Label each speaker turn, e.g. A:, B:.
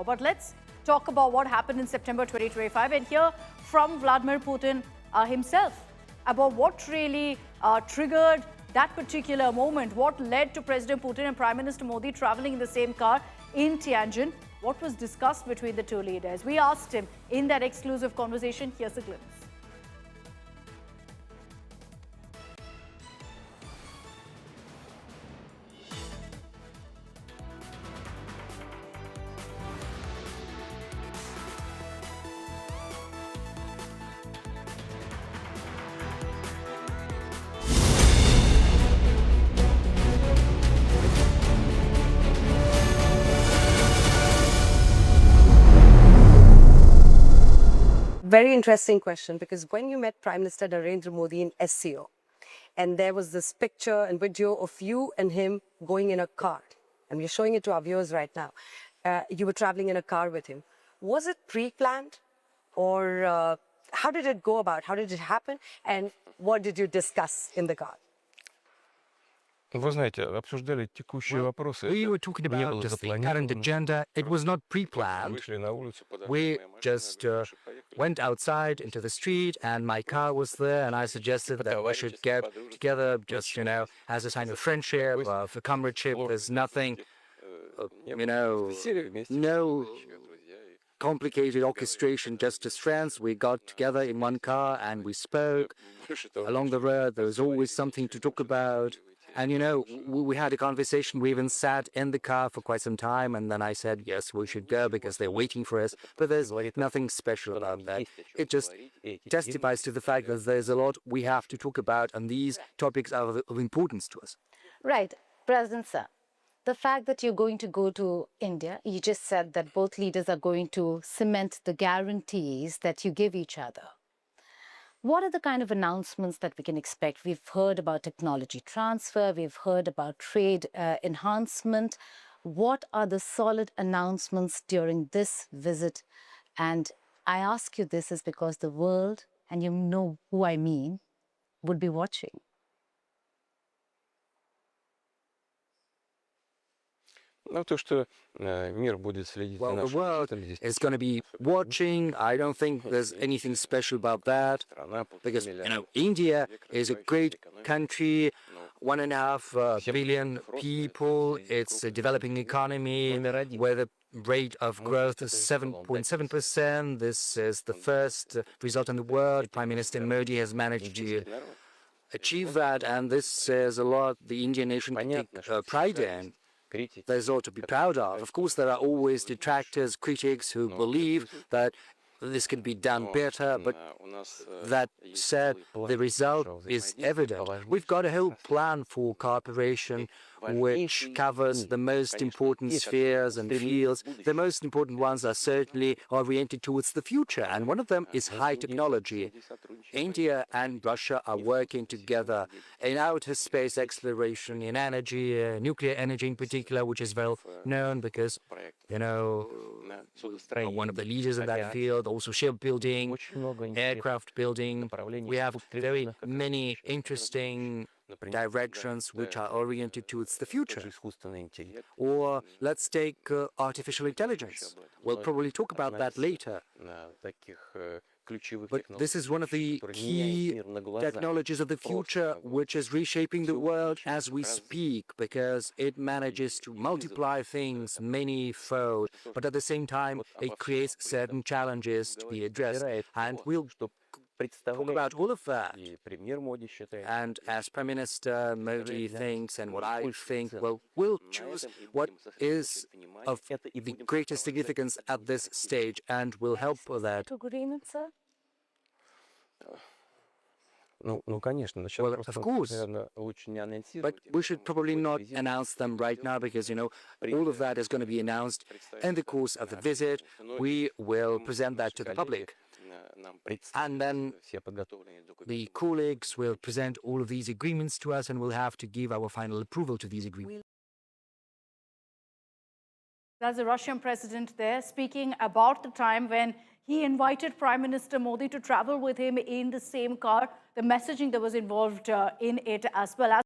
A: now. But let's talk about what happened in September 2025 and hear from Vladimir Putin himself about what really triggered that particular moment, what led to President Putin and Prime Minister Modi traveling in the same car in Tianjin, what was discussed between the two leaders. We asked him in that exclusive conversation. Here's a glimpse.
B: Very interesting question, because when you met Prime Minister Narendra Modi in SCO, and there was this picture and video of you and him going in a car, and we're showing it to our viewers right now. You were traveling in a car with him. Was it pre-planned, or how did it go about? How did it happen? And what did you discuss in the car?
C: Вы знаете, обсуждали текущие вопросы.
D: We were talking about just the current agenda. It was not pre-planned. We just went outside into the street, and my car was there, and I suggested that we should get together, just, as a sign of friendship, of comradeship. There's nothing, no complicated orchestration, just as friends. We got together in one car and we spoke. Along the road, there was always something to talk about. And, we had a conversation. We even sat in the car for quite some time. And then I said, yes, we should go because they're waiting for us. But there's nothing special about that. It just testifies to the fact that there's a lot we have to talk about. And these topics are of importance to us.
E: Right. President Sir, the fact that you're going to go to India, you just said that both leaders are going to cement the guarantees that you give each other. What are the kind of announcements that we can expect? We've heard about technology transfer, we've heard about trade enhancement. What are the solid announcements during this visit? And I ask you this is because the world, and you know who I mean, would be watching.
C: Well, the
D: world is going to be watching. I don't think there's anything special about that, because, India is a great country, 1.5 billion people. It's a developing economy where the rate of growth is 7.7%. This is the first result in the world. Prime Minister Modi has managed to achieve that, and this says a lot. The Indian nation can take pride in. There's a lot to be proud of. Of course, there are always detractors, critics who believe that this can be done better, but that said, the result is evident. We've got a whole plan for cooperation which covers the most important spheres and fields. The most important ones are certainly oriented towards the future, and one of them is high technology. India and Russia are working together in outer space exploration, in energy, nuclear energy in particular, which is well known because, one of the leaders in that field, also shipbuilding, aircraft building. We have very many interesting directions which are oriented towards the future. Or let's take artificial intelligence. We'll probably talk about that later. But this is one of the key technologies of the future, which is reshaping the world as we speak, because it manages to multiply things many-fold, but at the same time, it creates certain challenges to be addressed. And we'll talk about all of that. And as Prime Minister Modi thinks, and what I think, well, we'll choose what is of the greatest significance at this stage, and we'll help with that.
E: Agreement, sir?
D: Well, of course, but we should probably not announce them right now, because, all of that is going to be announced in the course of the visit. We will present that to the public. And then the colleagues will present all of these agreements to us, and we'll have to give our final approval to these agreements.
A: That's the Russian president there speaking about the time when he invited Prime Minister Modi to travel with him in the same car, the messaging that was involved in it as well.